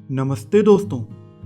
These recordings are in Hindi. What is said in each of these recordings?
नमस्ते दोस्तों,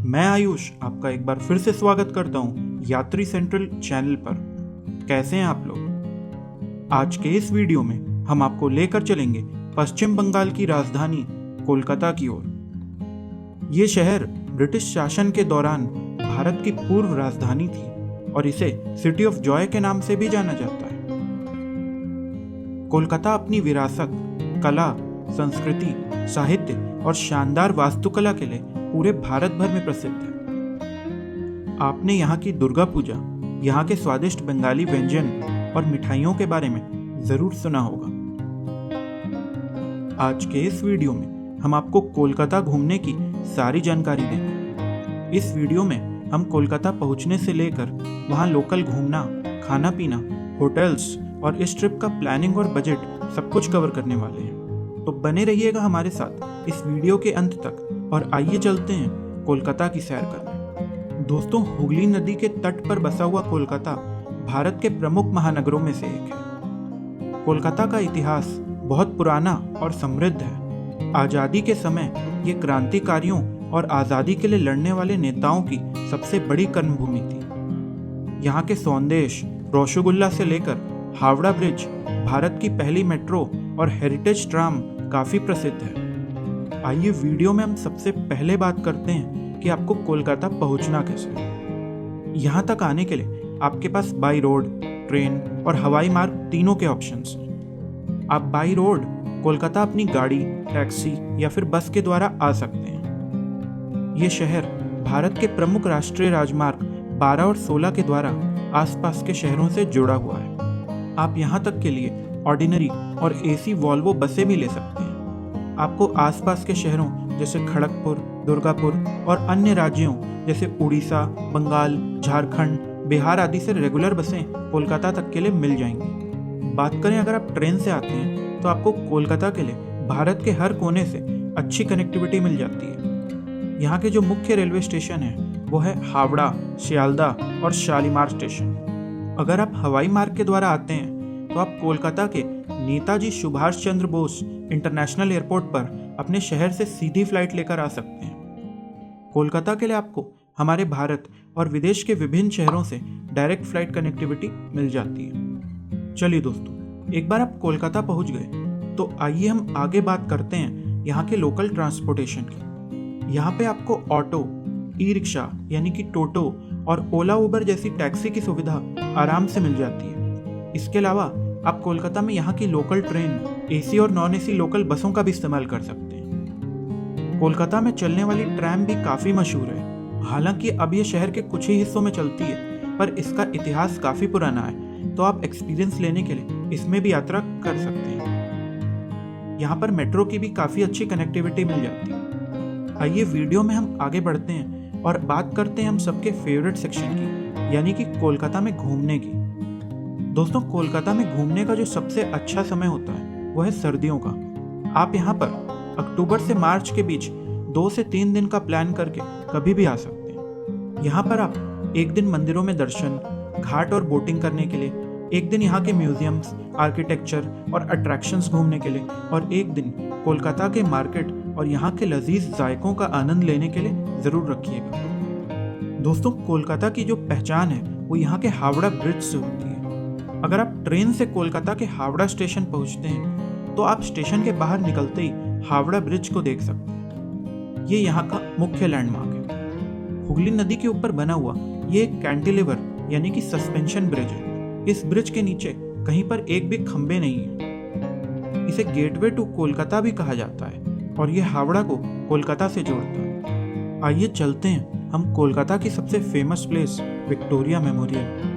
मैं आयुष आपका एक बार फिर से स्वागत करता हूँ यात्री सेंट्रल चैनल पर। कैसे हैं आप लोग? आज के इस वीडियो में हम आपको लेकर चलेंगे पश्चिम बंगाल की राजधानी कोलकाता की ओर। ये शहर ब्रिटिश शासन के दौरान भारत की पूर्व राजधानी थी और इसे सिटी ऑफ जॉय के नाम से भी जाना जाता है। कोलकाता अपनी विरासत, कला, संस्कृति, साहित्य और शानदार वास्तुकला के लिए पूरे भारत भर में प्रसिद्ध है। आपने यहाँ की दुर्गा पूजा, यहाँ के स्वादिष्ट बंगाली व्यंजन और मिठाइयों के बारे में जरूर सुना होगा। आज के इस वीडियो में हम आपको कोलकाता घूमने की सारी जानकारी देंगे। इस वीडियो में हम कोलकाता पहुँचने से लेकर वहाँ लोकल घूमना, खाना पीना, होटल्स और इस ट्रिप का प्लानिंग और बजट सब कुछ कवर करने वाले हैं। तो बने रहिएगा हमारे साथ इस वीडियो के अंत तक और आइए चलते हैं कोलकाता की सैर करने। दोस्तों, हुगली नदी के तट पर बसा हुआ कोलकाता भारत के प्रमुख महानगरों में से एक है। कोलकाता का इतिहास बहुत पुराना और समृद्ध है। आज़ादी के समय ये क्रांतिकारियों और आज़ादी के लिए लड़ने वाले नेताओं की सबसे बड़ी कर्मभूमि थी। यहाँ के सौंदेश, रसगुल्ला से लेकर हावड़ा ब्रिज, भारत की पहली मेट्रो और हेरिटेज ट्राम काफ़ी प्रसिद्ध है। आइए वीडियो में हम सबसे पहले बात करते हैं कि आपको कोलकाता पहुंचना कैसे है। यहाँ तक आने के लिए आपके पास बाई रोड, ट्रेन और हवाई मार्ग तीनों के ऑप्शंस हैं। आप बाई रोड कोलकाता अपनी गाड़ी, टैक्सी या फिर बस के द्वारा आ सकते हैं। ये शहर भारत के प्रमुख राष्ट्रीय राजमार्ग 12 और 16 के द्वारा आसपास के शहरों से जुड़ा हुआ है। आप यहाँ तक के लिए ऑर्डिनरी और एसी वॉल्वो बसें भी ले सकते हैं। आपको आसपास के शहरों जैसे खड़गपुर, दुर्गापुर और अन्य राज्यों जैसे उड़ीसा, बंगाल, झारखंड, बिहार आदि से रेगुलर बसें कोलकाता तक के लिए मिल जाएंगी। बात करें अगर आप ट्रेन से आते हैं तो आपको कोलकाता के लिए भारत के हर कोने से अच्छी कनेक्टिविटी मिल जाती है। यहाँ के जो मुख्य रेलवे स्टेशन हैं वो है हावड़ा, सियालदा और शालीमार स्टेशन। अगर आप हवाई मार्ग के द्वारा आते हैं तो आप कोलकाता के नेताजी सुभाष चंद्र बोस इंटरनेशनल एयरपोर्ट पर अपने शहर से सीधी फ्लाइट लेकर आ सकते हैं। कोलकाता के लिए आपको हमारे भारत और विदेश के विभिन्न शहरों से डायरेक्ट फ्लाइट कनेक्टिविटी मिल जाती है। चलिए दोस्तों, एक बार आप कोलकाता पहुंच गए तो आइए हम आगे बात करते हैं यहाँ के लोकल ट्रांसपोर्टेशन की। यहाँ पे आपको ऑटो, ई रिक्शा यानी कि टोटो और ओला उबर जैसी टैक्सी की सुविधा आराम से मिल जाती है। इसके अलावा आप कोलकाता में यहाँ की लोकल ट्रेन, एसी और नॉन एसी लोकल बसों का भी इस्तेमाल कर सकते हैं। कोलकाता में चलने वाली ट्रैम भी काफ़ी मशहूर है। हालांकि अब ये शहर के कुछ ही हिस्सों में चलती है, पर इसका इतिहास काफ़ी पुराना है, तो आप एक्सपीरियंस लेने के लिए इसमें भी यात्रा कर सकते हैं। यहाँ पर मेट्रो की भी काफ़ी अच्छी कनेक्टिविटी मिल जाती है। आइए वीडियो में हम आगे बढ़ते हैं और बात करते हैं हम सबके फेवरेट सेक्शन की, यानी कि कोलकाता में घूमने की। दोस्तों, कोलकाता में घूमने का जो सबसे अच्छा समय होता है वो है सर्दियों का। आप यहाँ पर अक्टूबर से मार्च के बीच 2 से 3 दिन का प्लान करके कभी भी आ सकते हैं। यहाँ पर आप एक दिन मंदिरों में दर्शन, घाट और बोटिंग करने के लिए, एक दिन यहाँ के म्यूजियम्स, आर्किटेक्चर और अट्रैक्शंस घूमने के लिए और एक दिन कोलकाता के मार्केट और यहाँ के लजीज जायकों का आनंद लेने के लिए ज़रूर रखिएगा। दोस्तों, कोलकाता की जो पहचान है वो यहाँ के हावड़ा ब्रिज से होती है। अगर आप ट्रेन से कोलकाता के हावड़ा स्टेशन पहुंचते हैं तो आप स्टेशन के बाहर निकलते ही हावड़ा ब्रिज को देख सकते हैं। ये यहाँ का मुख्य लैंडमार्क है। हुगली नदी के ऊपर बना हुआ ये एक कैंटिलीवर यानी कि सस्पेंशन ब्रिज है। इस ब्रिज के नीचे कहीं पर एक भी खंबे नहीं है। इसे गेटवे टू कोलकाता भी कहा जाता है और ये हावड़ा को कोलकाता से जोड़ता है। आइए चलते हैं हम कोलकाता की सबसे फेमस प्लेस विक्टोरिया मेमोरियल।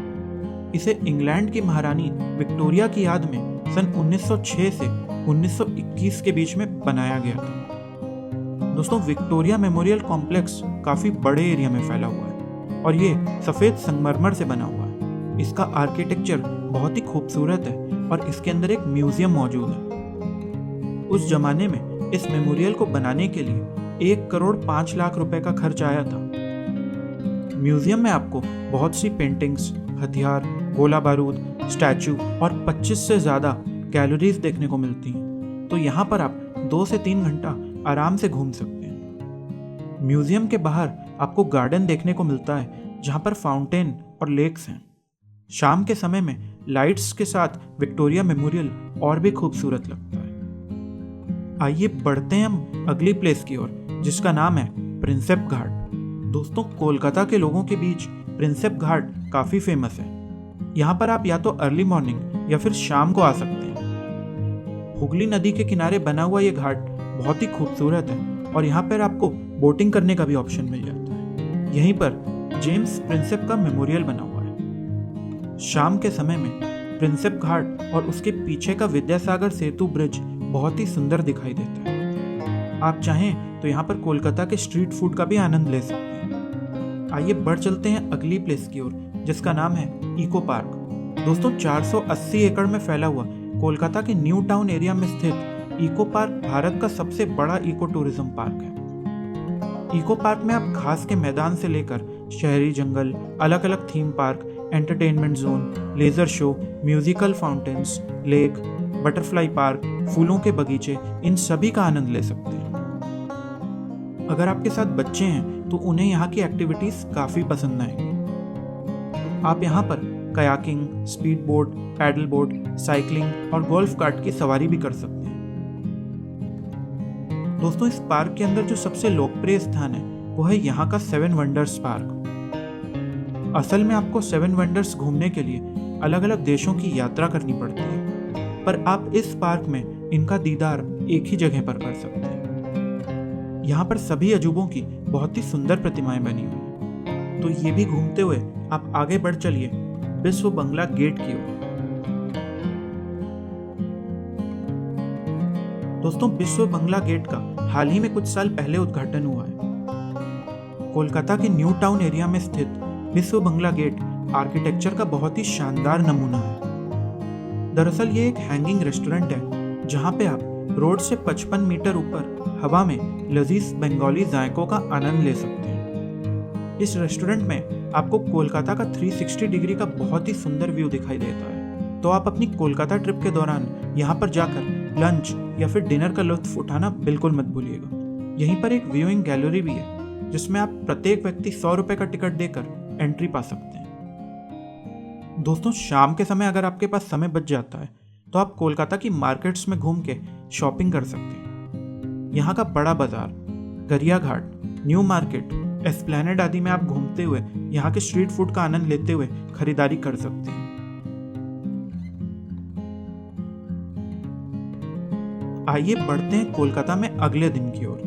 इसे इंग्लैंड की महारानी विक्टोरिया की याद में सन 1906 से 1921 के बीच में बनाया गया था। दोस्तों, विक्टोरिया मेमोरियल कॉम्प्लेक्स काफ़ी बड़े एरिया में फैला हुआ है और ये सफ़ेद संगमरमर से बना हुआ है। इसका आर्किटेक्चर बहुत ही खूबसूरत है और इसके अंदर एक म्यूजियम मौजूद है। उस जमाने में इस मेमोरियल को बनाने के लिए 1 करोड़ 5 लाख रुपए का खर्च आया था। म्यूजियम में आपको बहुत सी पेंटिंग्स, हथियार, गोला बारूद, स्टैचू और 25 से ज़्यादा गैलरीज देखने को मिलती हैं। तो यहाँ पर आप 2 से 3 घंटा आराम से घूम सकते हैं। म्यूजियम के बाहर आपको गार्डन देखने को मिलता है जहाँ पर फाउंटेन और लेक्स हैं। शाम के समय में लाइट्स के साथ विक्टोरिया मेमोरियल और भी खूबसूरत लगता है। आइए बढ़ते हैं हम अगली प्लेस की ओर, जिसका नाम है प्रिंसेप घाट। दोस्तों, कोलकाता के लोगों के बीच प्रिंसेप घाट काफ़ी फेमस है। यहाँ पर आप या तो अर्ली मॉर्निंग या फिर शाम को आ सकते हैं। हुगली नदी के किनारे बना हुआ ये घाट बहुत ही खूबसूरत है और यहाँ पर आपको बोटिंग करने का भी ऑप्शन मिल जाता है। यहीं पर जेम्स प्रिंसेप का मेमोरियल बना हुआ है। शाम के समय में प्रिंसेप घाट और उसके पीछे का विद्यासागर सेतु ब्रिज बहुत ही सुंदर दिखाई देता है। आप चाहें तो यहाँ पर कोलकाता के स्ट्रीट फूड का भी आनंद ले सकते हैं। आइए बढ़ चलते हैं अगली प्लेस की ओर, जिसका नाम है इको पार्क। दोस्तों, 480 एकड़ में फैला हुआ कोलकाता के न्यू टाउन एरिया में स्थित इको पार्क भारत का सबसे बड़ा इको टूरिज्म पार्क है। इको पार्क में आप घास के मैदान से लेकर शहरी जंगल, अलग अलग theme park, entertainment zone, laser show, musical fountains, lake, butterfly park, फूलों के बगीचे, इन सभी का आनंद ले सकते हैं। अगर आपके साथ बच्चे हैं तो उन्हें यहाँ की एक्टिविटीज काफी पसंद आएंगी। आप यहाँ पर kayaking, speed boat, paddle boat, cycling और गोल्फ कार्ट की सवारी भी कर सकते हैं। दोस्तों, इस पार्क के अंदर जो सबसे लोकप्रिय स्थान है वो है यहाँ का 7 वंडर्स पार्क। असल में आपको 7 वंडर्स घूमने के लिए अलग अलग देशों की यात्रा करनी पड़ती है, पर आप इस पार्क में इनका दीदार एक ही जगह पर कर सकते हैं। यहाँ पर सभी अजूबों की बहुत ही सुंदर प्रतिमाएं बनी हुई हैं। तो ये भी घूमते हुए आप आगे बढ़ चलिए विश्व बंगला गेट की ओर। दोस्तों, विश्व बंगला गेट का हाल ही में कुछ साल पहले उद्घाटन हुआ है। कोलकाता के न्यू टाउन एरिया में स्थित विश्व बंगला गेट आर्किटेक्चर का बहुत ही शानदार नमूना है। दरअसल ये एक हैंगिंग रेस्टोरेंट है जहाँ पे आप रोड से 55 मीटर ऊपर हवा में लजीज बंगाली जायकों का आनंद ले सकते हैं। इस रेस्टोरेंट में आपको कोलकाता का 360 डिग्री का बहुत ही सुंदर व्यू दिखाई देता है। तो आप अपनी कोलकाता ट्रिप के दौरान यहाँ पर जाकर लंच या फिर डिनर का लुत्फ उठाना बिल्कुल मत भूलिएगा। यहीं पर एक व्यूइंग गैलरी भी है जिसमें आप प्रत्येक व्यक्ति 100 रुपए का टिकट देकर एंट्री पा सकते हैं। दोस्तों, शाम के समय अगर आपके पास समय बच जाता है तो आप कोलकाता की मार्केट्स में घूम के शॉपिंग कर सकते हैं। यहाँ का बड़ा बाजार, गरिया घाट, न्यू मार्केट, एस्प्लैनेड आदि में आप घूमते हुए यहाँ के स्ट्रीट फूड का आनंद लेते हुए खरीदारी कर सकते हैं। आइए बढ़ते हैं कोलकाता में अगले दिन की ओर।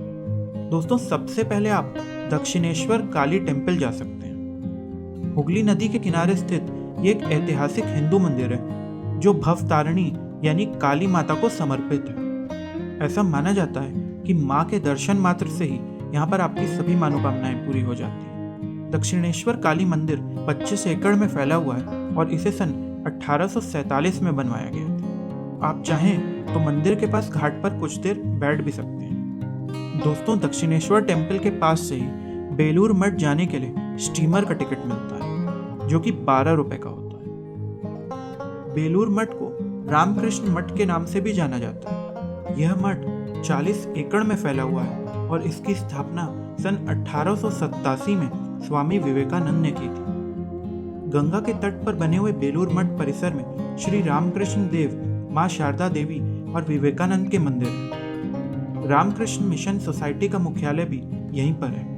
दोस्तों, सबसे पहले आप दक्षिणेश्वर काली टेम्पल जा सकते हैं। हुगली नदी के किनारे स्थित ये एक ऐतिहासिक हिंदू मंदिर है जो भवतारिणी यानी काली माता को समर्पित है। ऐसा माना जाता है कि माँ के दर्शन मात्र से ही यहाँ पर आपकी सभी मनोकामनाएं पूरी हो जाती हैं। दक्षिणेश्वर काली मंदिर 25 एकड़ में फैला हुआ है और इसे सन 1847 में बनवाया गया था। आप चाहें तो मंदिर के पास घाट पर कुछ देर बैठ भी सकते हैं। दोस्तों, दक्षिणेश्वर टेम्पल के पास से ही बेलूर मठ जाने के लिए स्टीमर का टिकट मिलता है जो कि 12 रुपए का होता है। बेलूर मठ को रामकृष्ण मठ के नाम से भी जाना जाता है। यह मठ 40 एकड़ में फैला हुआ है और इसकी स्थापना सन 1887 में स्वामी विवेकानंद ने की थी। गंगा के तट पर बने हुए बेलूर मठ परिसर में श्री रामकृष्ण देव, माँ शारदा देवी और विवेकानंद के मंदिर हैं। रामकृष्ण मिशन सोसाइटी का मुख्यालय भी यहीं पर है।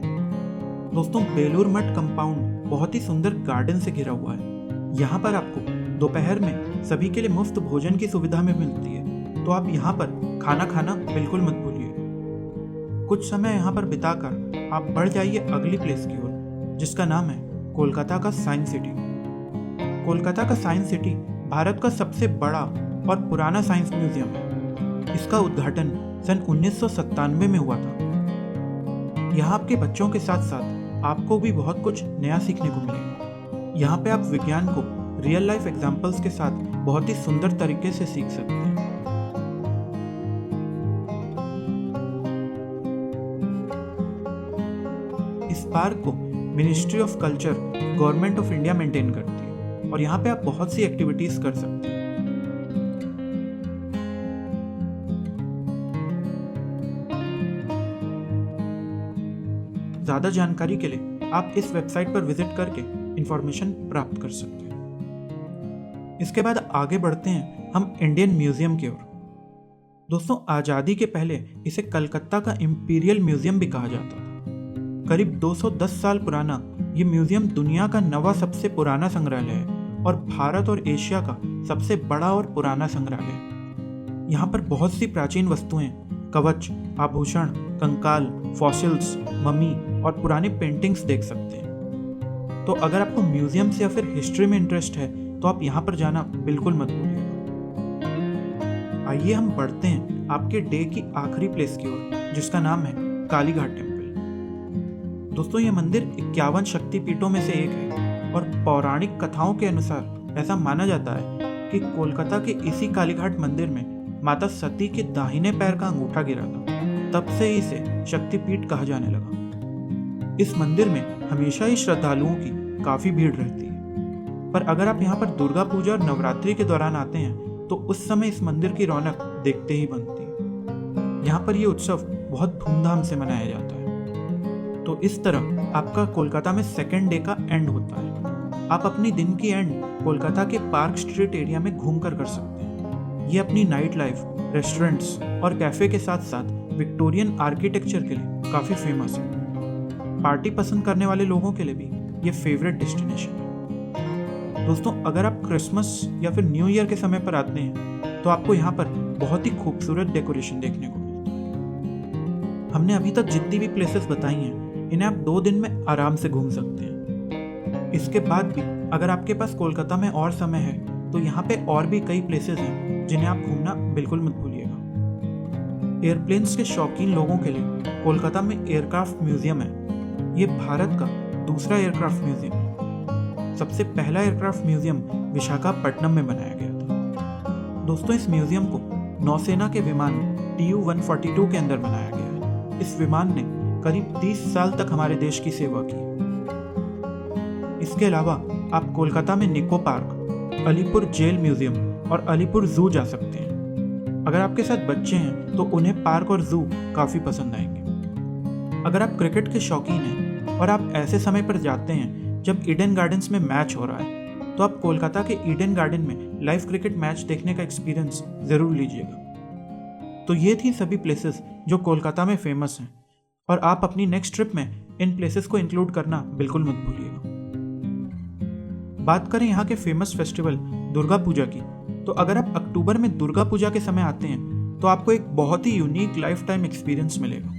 दोस्तों, बेलूर मठ कंपाउंड बहुत ही सुंदर गार्डन से घिरा हुआ है। यहाँ पर आपको दोपहर में सभी के लिए मुफ्त भोजन की सुविधा में मिलती है, तो आप यहाँ पर खाना खाना बिल्कुल मत भूलिए। कुछ समय यहाँ पर बिताकर आप बढ़ जाइए अगली प्लेस की ओर, जिसका नाम है कोलकाता का साइंस सिटी। कोलकाता का साइंस सिटी भारत का सबसे बड़ा और पुराना साइंस म्यूजियम है। इसका उद्घाटन सन 1997 में हुआ था। यहाँ आपके बच्चों के साथ साथ आपको भी बहुत कुछ नया सीखने को मिलेगा। यहाँ पे आप विज्ञान को रियल लाइफ एग्जाम्पल्स के साथ बहुत ही सुंदर तरीके से सीख सकते हैं। इस पार्क को ministry of culture, government of India maintain करती है और यहाँ पे आप बहुत सी एक्टिविटीज कर सकते हैं। ज़्यादा जानकारी के लिए आप इस वेबसाइट पर विजिट करके इंफॉर्मेशन प्राप्त कर सकते हैं। इसके बाद आगे बढ़ते हैं हम इंडियन म्यूजियम की ओर। दोस्तों, आज़ादी के पहले इसे कलकत्ता का इंपीरियल म्यूजियम भी कहा जाता था। करीब 210 साल पुराना ये म्यूजियम दुनिया का 9वां सबसे पुराना संग्रहालय है और भारत और एशिया का सबसे बड़ा और पुराना संग्रहालय है। यहाँ पर बहुत सी प्राचीन वस्तुएं, कवच, आभूषण, कंकाल, फॉसिल्स, मम्मी और पुराने पेंटिंग्स देख सकते हैं। तो अगर आपको म्यूजियम से या फिर हिस्ट्री में इंटरेस्ट है तो आप यहाँ पर जाना बिल्कुल मत भूलिएगा। आइए हम बढ़ते हैं आपके डे की आखिरी प्लेस की ओर, जिसका नाम है कालीघाट टेम्पल। दोस्तों, ये मंदिर 51 शक्तिपीठों में से एक है और पौराणिक कथाओं के अनुसार ऐसा माना जाता है कि कोलकाता के इसी कालीघाट मंदिर में माता सती के दाहिने पैर का अंगूठा गिरा था। तब से ही इसे शक्तिपीठ कहा जाने लगा। इस मंदिर में हमेशा ही श्रद्धालुओं की काफी भीड़ रहती है, पर अगर आप यहाँ पर दुर्गा पूजा और नवरात्रि के दौरान आते हैं तो उस समय इस मंदिर की रौनक देखते ही बनती है। यहाँ पर यह उत्सव बहुत धूमधाम से मनाया जाता है। तो इस तरह आपका कोलकाता में सेकेंड डे का एंड होता है। आप अपनी दिन की एंड कोलकाता के पार्क स्ट्रीट एरिया में घूम कर सकते हैं। ये अपनी नाइट लाइफ, रेस्टोरेंट्स और कैफे के साथ साथ विक्टोरियन आर्किटेक्चर के लिए काफ़ी फेमस है। पार्टी पसंद करने वाले लोगों के लिए भी ये फेवरेट डेस्टिनेशन है। दोस्तों, अगर आप क्रिसमस या फिर न्यू ईयर के समय पर आते हैं तो आपको यहाँ पर बहुत ही खूबसूरत डेकोरेशन देखने को मिलता है। हमने अभी तक जितनी भी प्लेसेस बताई हैं इन्हें आप 2 दिन में आराम से घूम सकते हैं। इसके बाद भी अगर आपके पास कोलकाता में और समय है तो यहाँ पे और भी कई प्लेसेस हैं जिन्हें आप घूमना बिल्कुल मत भूलिएगा। एयरप्लेन्स के शौकीन लोगों के लिए कोलकाता में एयरक्राफ्ट म्यूजियम है। ये भारत का दूसरा एयरक्राफ्ट म्यूजियम है। सबसे पहला एयरक्राफ्ट म्यूजियम विशाखापट्टनम में बनाया गया था। दोस्तों, इस म्यूजियम को नौसेना के विमान TU-142 के अंदर बनाया गया है। इस विमान ने करीब 30 साल तक हमारे देश की सेवा की। इसके अलावा आप कोलकाता में निको पार्क, अलीपुर जेल म्यूजियम और अलीपुर जू जा सकते हैं। अगर आपके साथ बच्चे हैं तो उन्हें पार्क और जू काफ़ी पसंद आएंगे। अगर आप क्रिकेट के शौकीन हैं और आप ऐसे समय पर जाते हैं जब ईडन गार्डन्स में मैच हो रहा है तो आप कोलकाता के ईडन गार्डन में लाइव क्रिकेट मैच देखने का एक्सपीरियंस ज़रूर लीजिएगा। तो ये थी सभी प्लेसेस जो कोलकाता में फेमस हैं और आप अपनी नेक्स्ट ट्रिप में इन प्लेसेस को इंक्लूड करना बिल्कुल मत भूलिएगा। बात करें यहाँ के फेमस फेस्टिवल दुर्गा पूजा की, तो अगर आप अक्टूबर में दुर्गा पूजा के समय आते हैं तो आपको एक बहुत ही यूनिक लाइफ टाइम एक्सपीरियंस मिलेगा।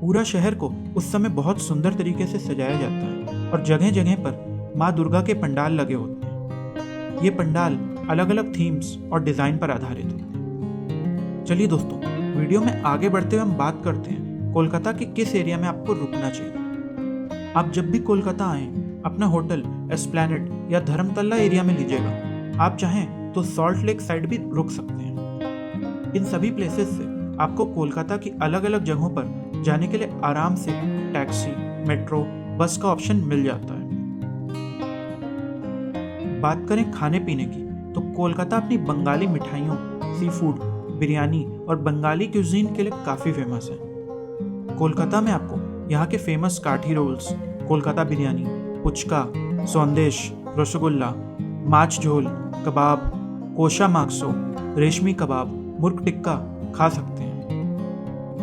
पूरा शहर को उस समय बहुत सुंदर तरीके से सजाया जाता है और जगह जगह पर माँ दुर्गा के पंडाल लगे होते हैं। ये पंडाल अलग अलग थीम्स और डिज़ाइन पर आधारित होते हैं। चलिए दोस्तों, वीडियो में आगे बढ़ते हुए हम बात करते हैं कोलकाता के किस एरिया में आपको रुकना चाहिए। आप जब भी कोलकाता आएं अपना होटल एस्प्लैनेड या धर्मतल्ला एरिया में लीजिएगा। आप चाहें तो सॉल्ट लेक साइड भी रुक सकते हैं। इन सभी प्लेसेस से आपको कोलकाता की अलग अलग जगहों पर जाने के लिए आराम से टैक्सी, मेट्रो, बस का ऑप्शन मिल जाता है। बात करें खाने पीने की, तो कोलकाता अपनी बंगाली मिठाइयों, सी फूड, बिरयानी और बंगाली क्यूजीन के लिए काफ़ी फेमस है। कोलकाता में आपको यहाँ के फेमस काठी रोल्स, कोलकाता बिरयानी, पुचका, सौंदेश, रसगुल्ला, माछ झोल, कबाब, कोशा माक्सो, रेशमी कबाब, मुर्ग टिक्का खा सकते हैं।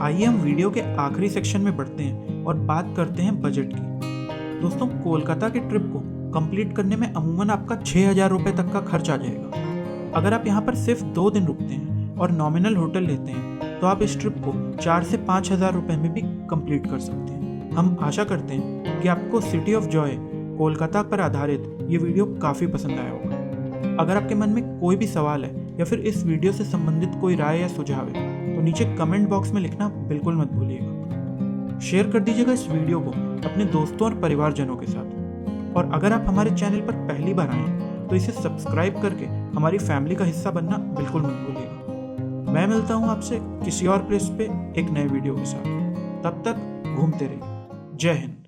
आइए हम वीडियो के आखिरी सेक्शन में बढ़ते हैं और बात करते हैं बजट की। दोस्तों, कोलकाता के ट्रिप को कंप्लीट करने में अमूमन आपका 6,000 रुपये तक का खर्च आ जाएगा। अगर आप यहाँ पर सिर्फ 2 दिन रुकते हैं और नॉमिनल होटल लेते हैं तो आप इस ट्रिप को 4 से 5,000 रुपये में भी कंप्लीट कर सकते हैं। हम आशा करते हैं कि आपको सिटी ऑफ जॉय कोलकाता पर आधारित ये वीडियो काफ़ी पसंद आया होगा। अगर आपके मन में कोई भी सवाल है या फिर इस वीडियो से संबंधित कोई राय या सुझाव है तो नीचे कमेंट बॉक्स में लिखना बिल्कुल मत भूलिएगा। शेयर कर दीजिएगा इस वीडियो को अपने दोस्तों और परिवारजनों के साथ। और अगर आप हमारे चैनल पर पहली बार आए हैं तो इसे सब्सक्राइब करके हमारी फैमिली का हिस्सा बनना बिल्कुल मत भूलिएगा। मैं मिलता हूँ आपसे किसी और प्लेस पे एक नए वीडियो के साथ। तब तक घूमते रहिए। जय हिंद।